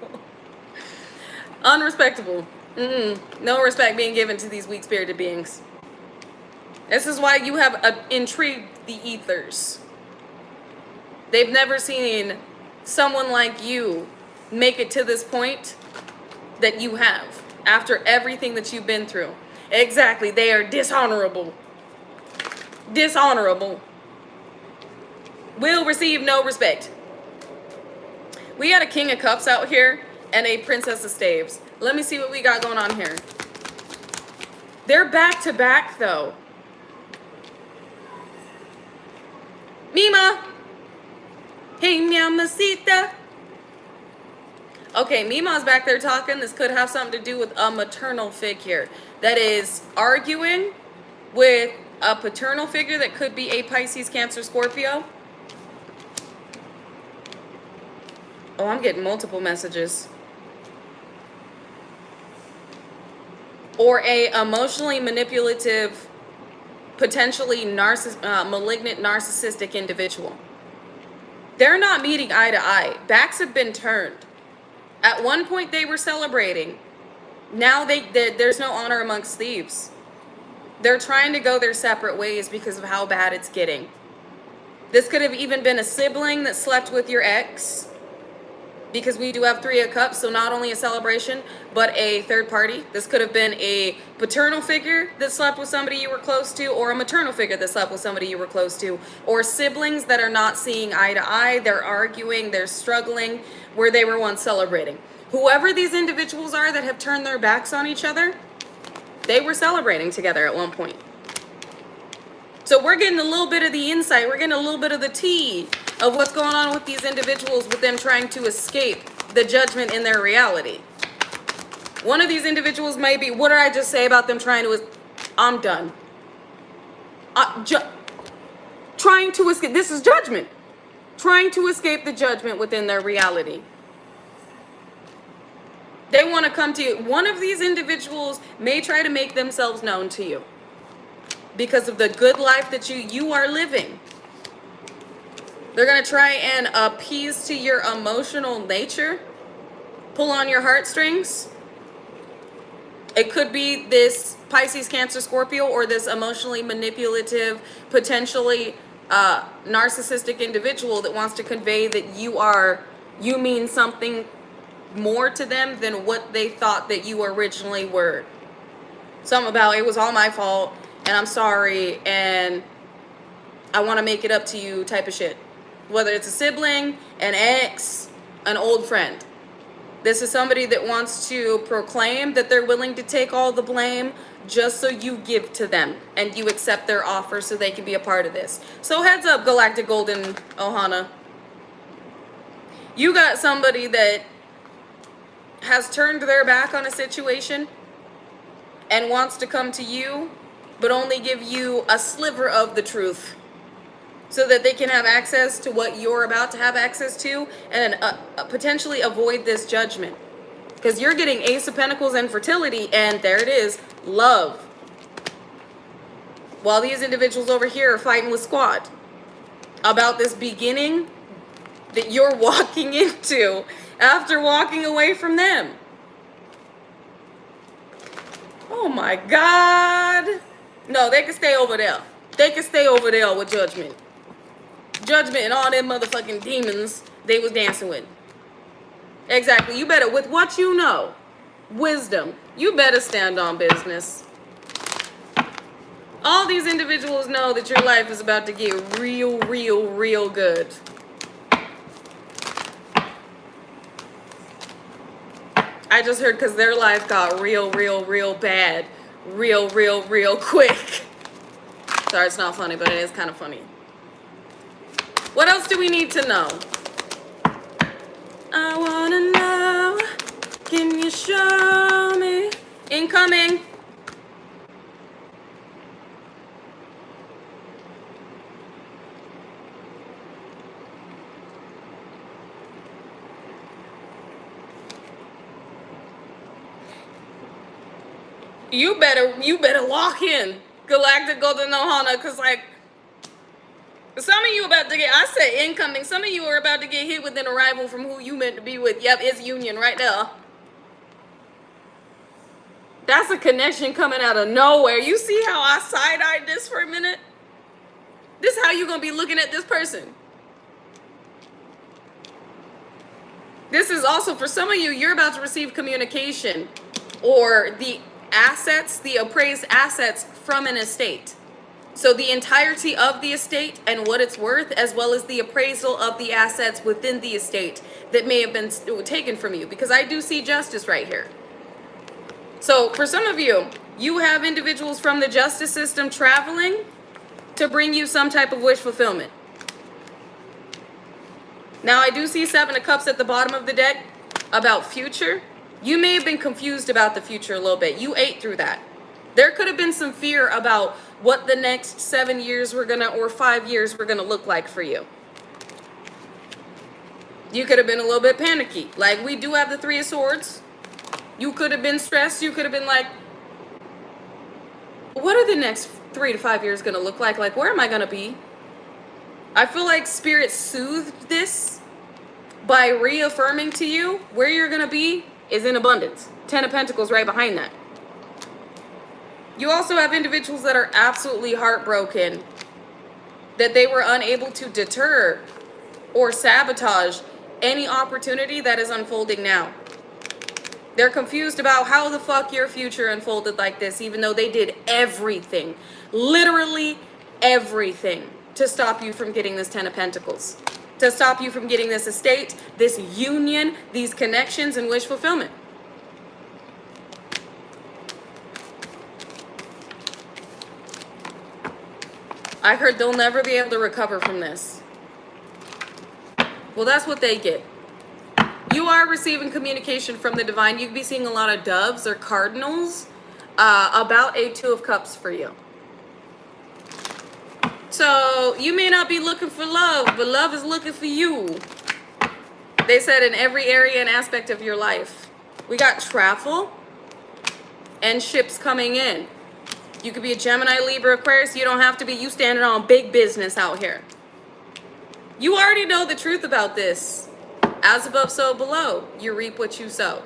A: Unrespectable. No respect being given to these weak-spirited beings. This is why you have intrigued the ethers. They've never seen someone like you make it to this point that you have after everything that you've been through. Exactly. They are dishonorable. Dishonorable. Will receive no respect. We got a King of Cups out here and a Princess of Staves. Let me see what we got going on here. They're back to back though. Mima. Hey, mamacita. Okay, Mima's back there talking. This could have something to do with a maternal figure that is arguing with a paternal figure that could be a Pisces, Cancer, Scorpio. Oh, I'm getting multiple messages. Or a emotionally manipulative, potentially malignant, narcissistic individual. They're not meeting eye to eye. Backs have been turned. At one point they were celebrating. Now there's no honor amongst thieves. They're trying to go their separate ways because of how bad it's getting. This could have even been a sibling that slept with your ex, because we do have Three of Cups, so not only a celebration, but a third party. This could have been a paternal figure that slept with somebody you were close to, or a maternal figure that slept with somebody you were close to, or siblings that are not seeing eye to eye. They're arguing, they're struggling, where they were once celebrating. Whoever these individuals are that have turned their backs on each other, they were celebrating together at one point. So we're getting a little bit of the insight. We're getting a little bit of the tea of what's going on with these individuals, with them trying to escape the judgment in their reality. One of these individuals may be, what did I just say about them trying to, I'm done. Trying to escape, this is judgment. Trying to escape the judgment within their reality. They want to come to you. One of these individuals may try to make themselves known to you, because of the good life that you are living. They're going to try and appease to your emotional nature, pull on your heartstrings. It could be this Pisces, Cancer, Scorpio, or this emotionally manipulative, potentially narcissistic individual that wants to convey that you mean something more to them than what they thought that you originally were. Something about, it was all my fault, and I'm sorry, and I want to make it up to you type of shit. Whether it's a sibling, an ex, an old friend. This is somebody that wants to proclaim that they're willing to take all the blame just so you give to them and you accept their offer so they can be a part of this. So heads up, Galactic Golden Ohana. You got somebody that has turned their back on a situation and wants to come to you, but only give you a sliver of the truth so that they can have access to what you're about to have access to, and potentially avoid this judgment. Because you're getting Ace of Pentacles and fertility, and there it is, love. While these individuals over here are fighting with Squad about this beginning that you're walking into after walking away from them. Oh my God. No, they can stay over there. They can stay over there with judgment. Judgment and all them motherfucking demons they was dancing with. Exactly. You better, with what you know, wisdom, you better stand on business. All these individuals know that your life is about to get real, real, real good. I just heard because their life got real, real, real bad. Real, real, real quick. Sorry, it's not funny, but it is kind of funny. What else do we need to know? I wanna know. Can you show me? Incoming. You better lock in, Galactic Golden Ohana, because like, some of you about to get, I said incoming, some of you are about to get hit with an arrival from who you meant to be with. Yep, it's union right there. That's a connection coming out of nowhere. You see how I side-eyed this for a minute? This is how you're going to be looking at this person. This is also, for some of you, you're about to receive communication or the assets, the appraised assets from an estate. So the entirety of the estate and what it's worth, as well as the appraisal of the assets within the estate that may have been taken from you, because I do see justice right here. So for some of you, you have individuals from the justice system traveling to bring you some type of wish fulfillment. Now I do see Seven of Cups at the bottom of the deck about future. You may have been confused about the future a little bit. You ate through that. There could have been some fear about what the next 7 years or 5 years were gonna look like for you. You could have been a little bit panicky. Like, we do have the Three of Swords. You could have been stressed. You could have been like, what are the next 3 to 5 years gonna look like? Like, where am I gonna be? I feel like Spirit soothed this by reaffirming to you where you're gonna be is in abundance. Ten of Pentacles right behind that. You also have individuals that are absolutely heartbroken that they were unable to deter or sabotage any opportunity that is unfolding now. They're confused about how the fuck your future unfolded like this, even though they did everything, literally everything, to stop you from getting this Ten of Pentacles, to stop you from getting this estate, this union, these connections, and wish fulfillment. I heard they'll never be able to recover from this. Well, that's what they get. You are receiving communication from the divine. You could be seeing a lot of doves or cardinals about a Two of Cups for you. So you may not be looking for love, but love is looking for you. They said in every area and aspect of your life. We got travel and ships coming in. You could be a Gemini, Libra, Aquarius. You don't have to be. You standing on big business out here. You already know the truth about this. As above, so below. You reap what you sow.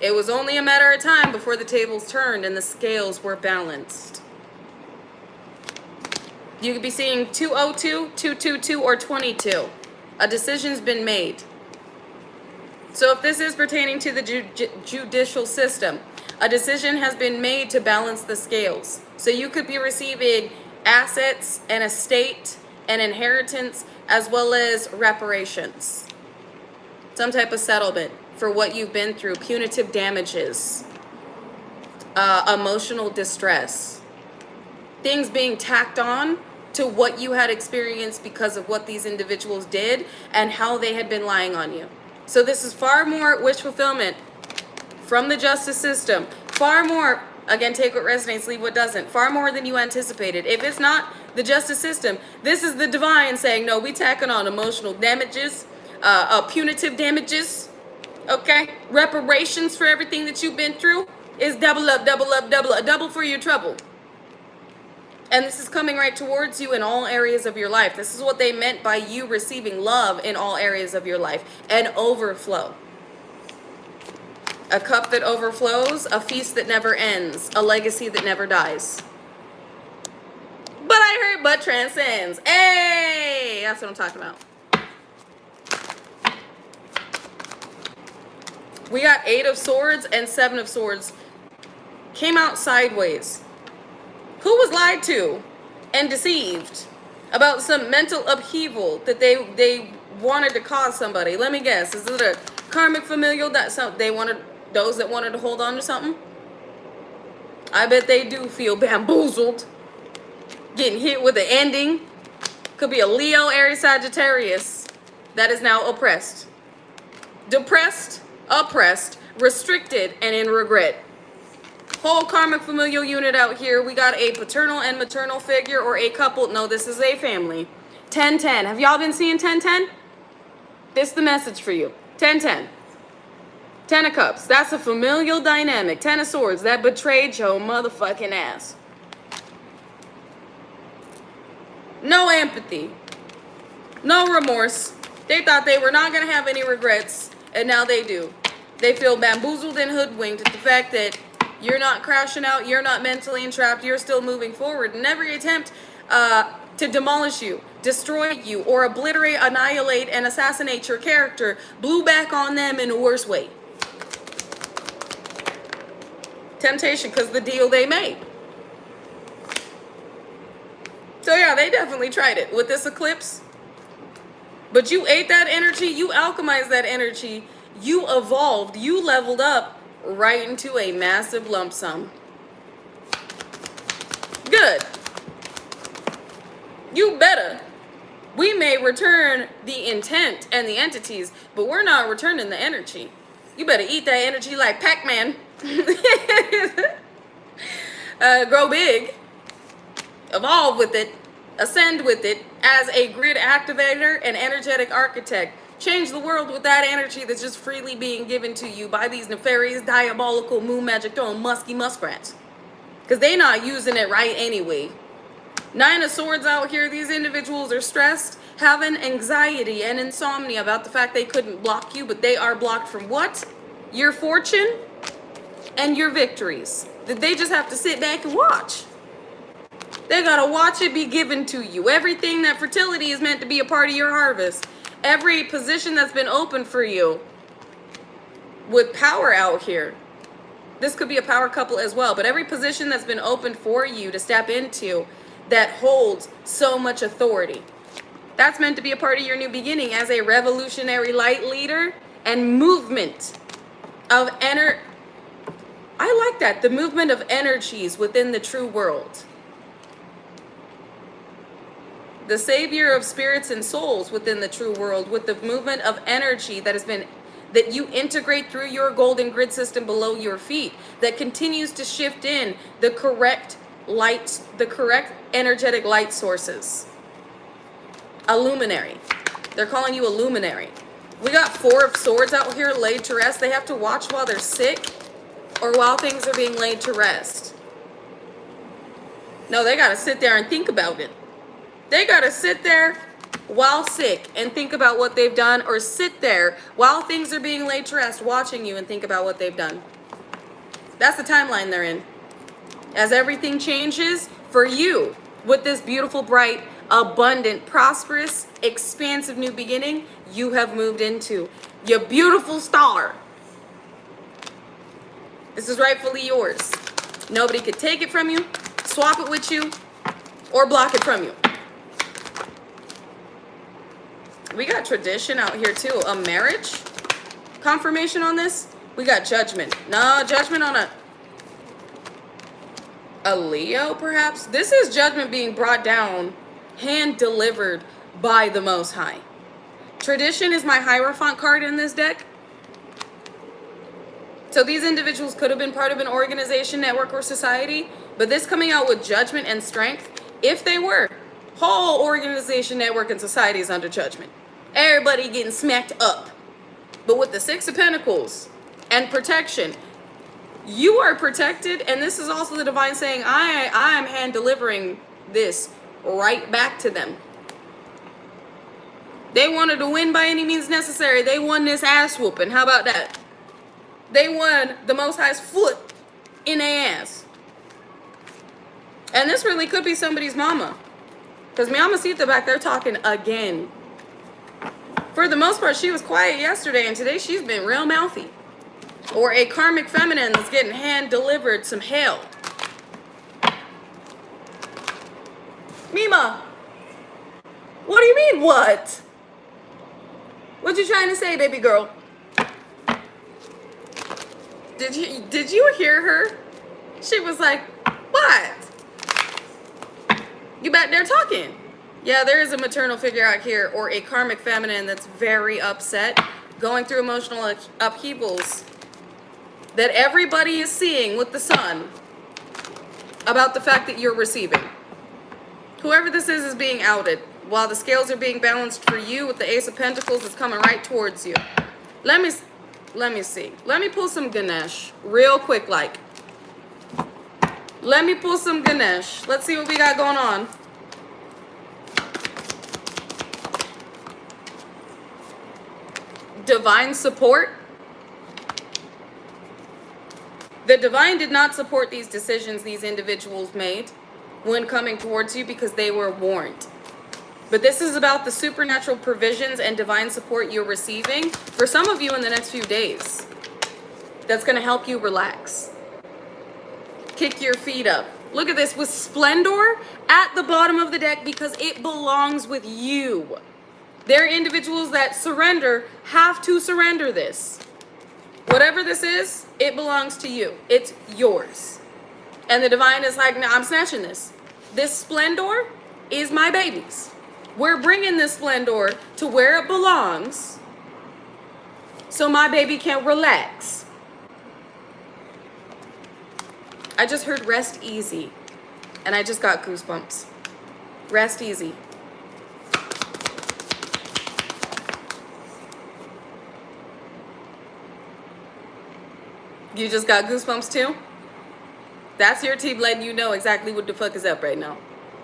A: It was only a matter of time before the tables turned and the scales were balanced. You could be seeing 202, 222, or 22. A decision's been made. So if this is pertaining to the judicial system, a decision has been made to balance the scales. So you could be receiving assets, an estate, an inheritance, as well as reparations. Some type of settlement for what you've been through, punitive damages, emotional distress, things being tacked on to what you had experienced because of what these individuals did and how they had been lying on you. So this is far more wish fulfillment from the justice system. Far more, again, take what resonates, leave what doesn't. Far more than you anticipated. If it's not the justice system, this is the divine saying, no, we tacking on emotional damages, punitive damages, okay? Reparations for everything that you've been through is double up, double for your trouble. And this is coming right towards you in all areas of your life. This is what they meant by you receiving love in all areas of your life. An overflow. A cup that overflows, a feast that never ends, a legacy that never dies. But I heard but transcends. Hey, that's what I'm talking about. We got 8 of Swords and 7 of Swords. Came out sideways. Who was lied to and deceived about some mental upheaval that they wanted to cause somebody? Let me guess. Is it a karmic familial that they wanted, those that wanted to hold on to something? I bet they do feel bamboozled. Getting hit with the ending. Could be a Leo, Aries, Sagittarius that is now oppressed. Depressed, oppressed, restricted, and in regret. Whole karmic familial unit out here. We got a paternal and maternal figure or a couple. No, this is a family. 10-10. Have y'all been seeing 10-10? This is the message for you. 10-10. 10 of Cups. That's a familial dynamic. 10 of Swords. That betrayed your motherfucking ass. No empathy. No remorse. They thought they were not going to have any regrets, and now they do. They feel bamboozled and hoodwinked at the fact that you're not crashing out, you're not mentally entrapped, you're still moving forward. And every attempt to demolish you, destroy you, or obliterate, annihilate, and assassinate your character blew back on them in a worse way. Temptation, because the deal they made. So yeah, they definitely tried it with this eclipse. But you ate that energy, you alchemized that energy, you evolved, you leveled up right into a massive lump sum. Good. You better. We may return the intent and the entities, but we're not returning the energy. You better eat that energy like Pac-Man. Grow big. Evolve with it. Ascend with it as a grid activator and energetic architect. Change the world with that energy that's just freely being given to you by these nefarious, diabolical, moon magic throwing musky muskrats. Because they're not using it right anyway. 9 of Swords out here. These individuals are stressed, having anxiety and insomnia about the fact they couldn't block you, but they are blocked from what? Your fortune? and your victories. That they just have to sit back and watch. They gotta watch it be given to you. Everything that fertility is meant to be a part of your harvest. Every position that's been open for you with power out here. This could be a power couple as well, but every position that's been opened for you to step into that holds so much authority. That's meant to be a part of your new beginning as a revolutionary light leader and movement of I like that, the movement of energies within the true world. The savior of spirits and souls within the true world with the movement of energy that you integrate through your golden grid system below your feet that continues to shift in the correct light, the correct energetic light sources. A luminary. They're calling you a luminary. We got 4 of Swords out here laid to rest. They have to watch while they're sick or while things are being laid to rest. No, they got to sit there and think about it. They got to sit there while sick and think about what they've done, or sit there while things are being laid to rest watching you and think about what they've done. That's the timeline they're in. As everything changes for you with this beautiful, bright, abundant, prosperous, expansive new beginning you have moved into. Your beautiful star. This is rightfully yours. Nobody could take it from you, swap it with you, or block it from you. We got tradition out here too. A marriage confirmation on this. We got judgment. No, judgment on a Leo perhaps. This is judgment being brought down, hand delivered by the Most High. Tradition is my Hierophant card in this deck. So these individuals could have been part of an organization, network, or society, but this coming out with judgment and strength, if they were, whole organization, network, and society is under judgment. Everybody getting smacked up. But with the 6 of Pentacles and protection, you are protected, and this is also the divine saying, I am hand delivering this right back to them. They wanted to win by any means necessary. They won this ass whooping. How about that? They won the Most High's foot in their ass. And this really could be somebody's mama. Because mi mamacita back there talking again. For the most part, she was quiet yesterday, and today she's been real mouthy. Or a karmic feminine that's getting hand-delivered some hell. Mima, what do you mean, what? What you trying to say, baby girl? Did you hear her? She was like, what? You back there talking? Yeah, there is a maternal figure out here, or a karmic feminine that's very upset, going through emotional upheavals that everybody is seeing with the sun about the fact that you're receiving. Whoever this is being outed while the scales are being balanced for you with the Ace of Pentacles that's coming right towards you. Let me see. Let me pull some Ganesh real quick like. Let me pull some Ganesh. Let's see what we got going on. Divine support. The divine did not support these decisions these individuals made when coming towards you because they were warned. But this is about the supernatural provisions and divine support you're receiving for some of you in the next few days. That's going to help you relax. Kick your feet up. Look at this with splendor at the bottom of the deck because it belongs with you. There are individuals that surrender, have to surrender this. Whatever this is, it belongs to you. It's yours. And the divine is like, no, I'm snatching this. This splendor is my baby's. We're bringing this splendor to where it belongs so my baby can relax. I just heard rest easy, and I just got goosebumps. Rest easy. You just got goosebumps too? That's your team letting you know exactly what the fuck is up right now.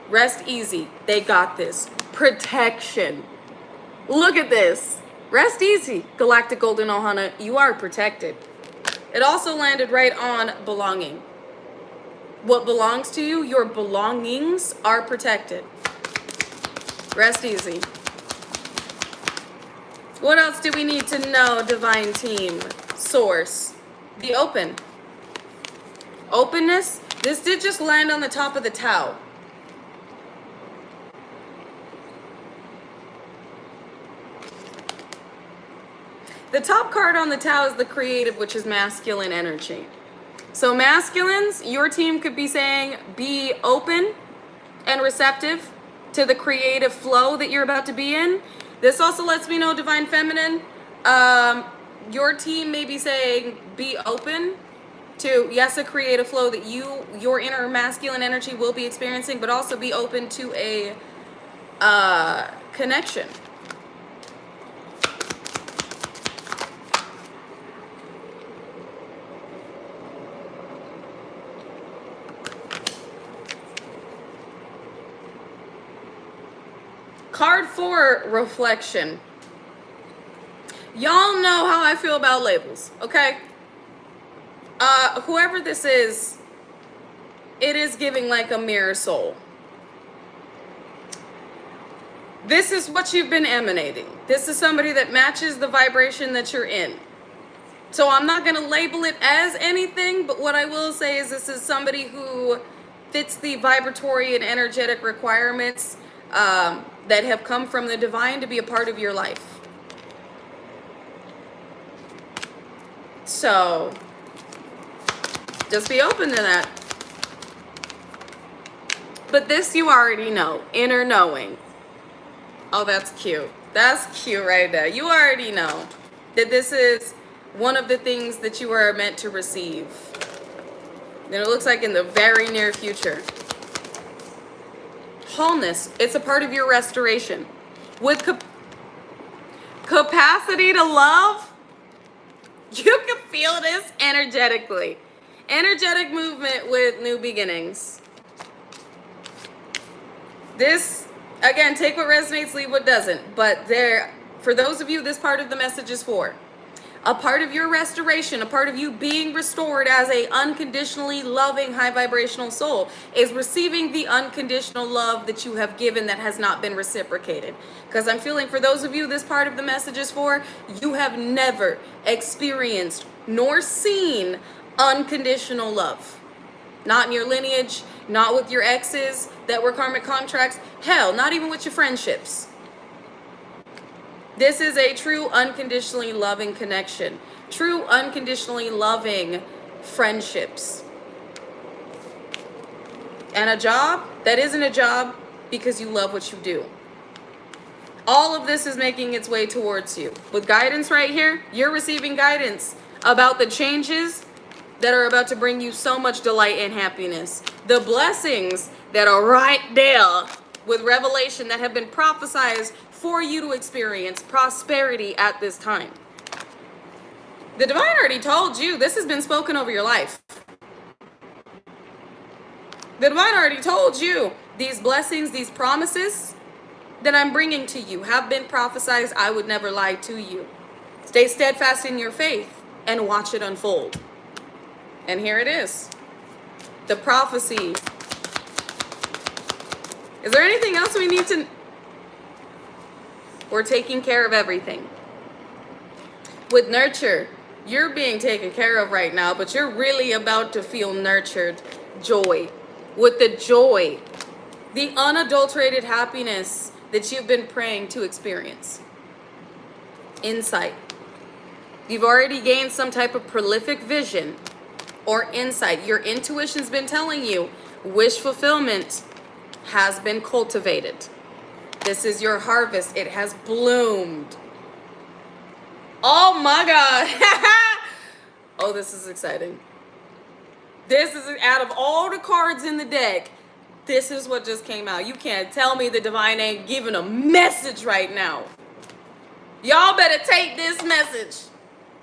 A: Rest easy. They got this. Protection. Look at this. Rest easy. Galactic Golden Ohana, you are protected. It also landed right on belonging. What belongs to you, your belongings are protected. Rest easy. What else do we need to know, divine team? Source. Be open. Openness. This did just land on the top of the Tao. The top card on the Tao is the creative, which is masculine energy. So masculines, your team could be saying, be open and receptive to the creative flow that you're about to be in. This also lets me know, divine feminine, your team may be saying, be open to, yes, a creative flow that your inner masculine energy will be experiencing, but also be open to a connection. Card 4, reflection. Y'all know how I feel about labels, okay? Whoever this is, it is giving like a mirror soul. This is what you've been emanating. This is somebody that matches the vibration that you're in. So I'm not going to label it as anything, but what I will say is this is somebody who fits the vibratory and energetic requirements that have come from the divine to be a part of your life. So just be open to that. But this you already know, inner knowing. Oh, that's cute. That's cute right there. You already know that this is one of the things that you are meant to receive. And it looks like in the very near future. Wholeness. It's a part of your restoration. With capacity to love, you can feel this energetically. Energetic movement with new beginnings. This, again, take what resonates, leave what doesn't. But there, for those of you, this part of the message is for. A part of your restoration, a part of you being restored as a unconditionally loving, high vibrational soul is receiving the unconditional love that you have given that has not been reciprocated. Because I'm feeling for those of you this part of the message is for, you have never experienced nor seen unconditional love. Not in your lineage, not with your exes that were karmic contracts. Hell, not even with your friendships. This is a true unconditionally loving connection. True unconditionally loving friendships. And a job that isn't a job because you love what you do. All of this is making its way towards you. With guidance right here, you're receiving guidance about the changes that are about to bring you so much delight and happiness. The blessings that are right there with revelation that have been prophesized for you to experience prosperity at this time. The divine already told you this has been spoken over your life. The divine already told you these blessings, these promises that I'm bringing to you have been prophesized. I would never lie to you. Stay steadfast in your faith and watch it unfold. And here it is. The prophecy. Is there anything else we need to... We're taking care of everything. With nurture, you're being taken care of right now, but you're really about to feel nurtured. Joy. With the joy, the unadulterated happiness that you've been praying to experience. Insight. You've already gained some type of prolific vision or insight. Your intuition's been telling you wish fulfillment has been cultivated. This is your harvest. It has bloomed. Oh my God. Oh, this is exciting. This is, out of all the cards in the deck, this is what just came out. You can't tell me the divine ain't giving a message right now. Y'all better take this message.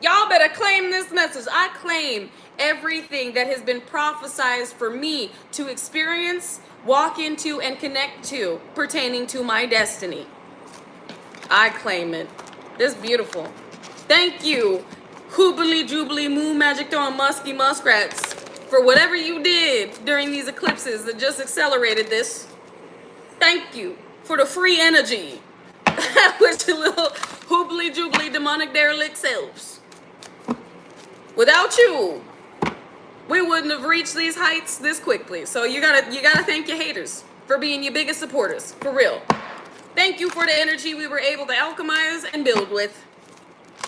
A: Y'all better claim this message. I claim everything that has been prophesized for me to experience, walk into, and connect to pertaining to my destiny. I claim it. This is beautiful. Thank you, hoobly jubilee moon magic throwing musky muskrats for whatever you did during these eclipses that just accelerated this. Thank you for the free energy with your little hoobly jubilee demonic derelict selves. Without you, we wouldn't have reached these heights this quickly. So you gotta thank your haters for being your biggest supporters, for real. Thank you for the energy we were able to alchemize and build with.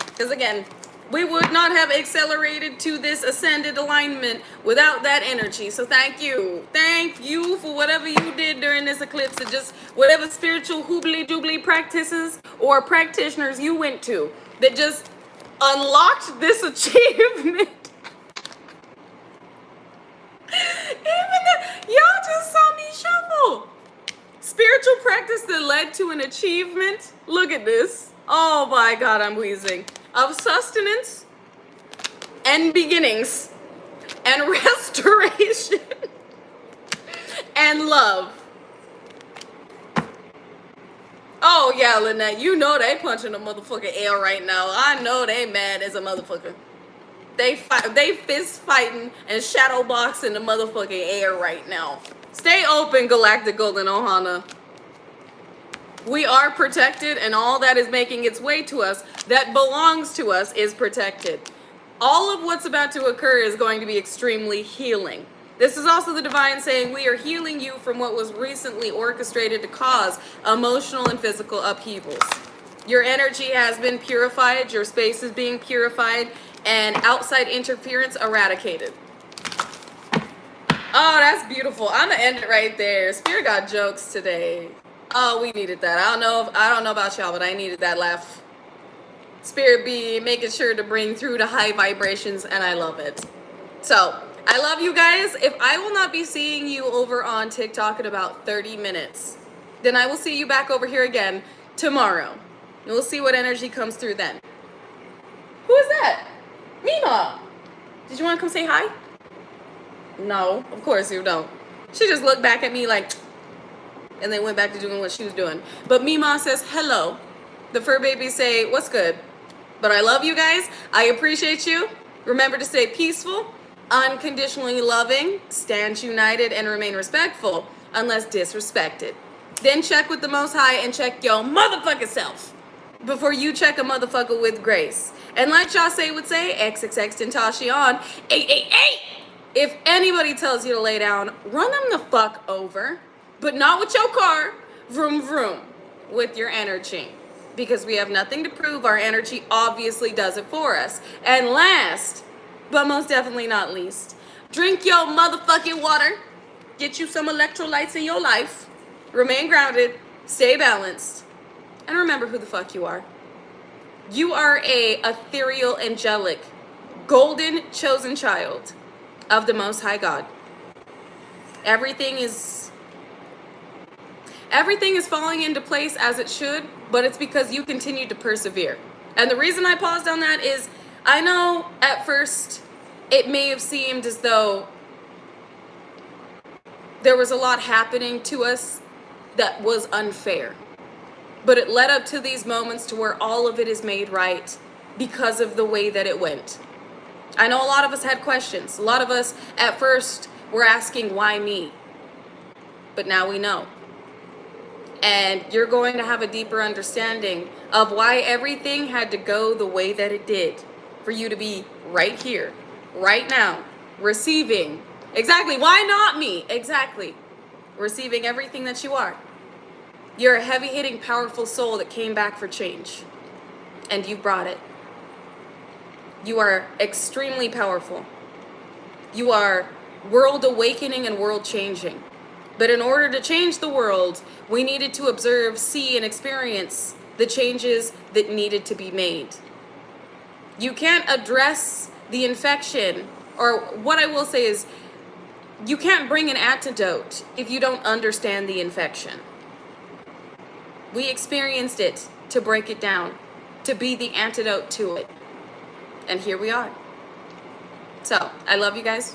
A: Because again, we would not have accelerated to this ascended alignment without that energy. So thank you. Thank you for whatever you did during this eclipse, and just whatever spiritual hoobly-doobly practices or practitioners you went to that just unlocked this achievement. Y'all just saw me shuffle. Spiritual practice that led to an achievement. Look at this. Oh my God, I'm wheezing. Of sustenance and beginnings and restoration and love. Oh yeah, Lynette, you know they punching a motherfucking air right now. I know they mad as a motherfucker. They fist fighting and shadow boxing the motherfucking air right now. Stay open, Galactic Golden Ohana. We are protected, and all that is making its way to us that belongs to us is protected. All of what's about to occur is going to be extremely healing. This is also the divine saying we are healing you from what was recently orchestrated to cause emotional and physical upheavals. Your energy has been purified, your space is being purified, and outside interference eradicated. Oh, that's beautiful. I'm gonna end it right there. Spirit got jokes today. Oh, we needed that. I don't know about y'all, but I needed that laugh. Spirit be making sure to bring through the high vibrations, and I love it. So, I love you guys. If I will not be seeing you over on TikTok in about 30 minutes, then I will see you back over here again tomorrow. And we'll see what energy comes through then. Who is that? Mima. Did you want to come say hi? No, of course you don't. She just looked back at me like, and then went back to doing what she was doing. But Mima says hello. The fur babies say what's good. But I love you guys. I appreciate you. Remember to stay peaceful, unconditionally loving, stand united, and remain respectful unless disrespected. Then check with the Most High and check your motherfucking self before you check a motherfucker with grace. And like y'all say would say, XXX Tentacion 888. If anybody tells you to lay down, run them the fuck over. But not with your car, vroom vroom, with your energy. Because we have nothing to prove, our energy obviously does it for us. And last, but most definitely not least, drink your motherfucking water, get you some electrolytes in your life, remain grounded, stay balanced, and remember who the fuck you are. You are a ethereal, angelic, golden chosen child of the Most High God. Everything is falling into place as it should, but it's because you continue to persevere. And the reason I paused on that is I know at first it may have seemed as though there was a lot happening to us that was unfair. But it led up to these moments to where all of it is made right because of the way that it went. I know a lot of us had questions. A lot of us at first were asking, why me? But now we know. And you're going to have a deeper understanding of why everything had to go the way that it did for you to be right here, right now, receiving. Exactly. Why not me? Exactly. Receiving everything that you are. You're a heavy-hitting, powerful soul that came back for change. And you brought it. You are extremely powerful. You are world awakening and world changing. But in order to change the world, we needed to observe, see, and experience the changes that needed to be made. You can't address the infection, or what I will say is, you can't bring an antidote if you don't understand the infection. We experienced it to break it down, to be the antidote to it. And here we are. So, I love you guys.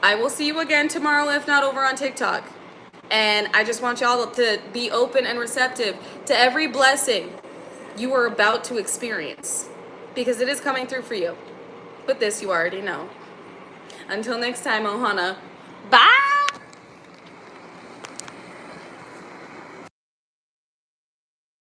A: I will see you again tomorrow, if not over on TikTok. And I just want y'all to be open and receptive to every blessing you are about to experience, because it is coming through for you. but this you already know. Until next time, Ohana. Bye!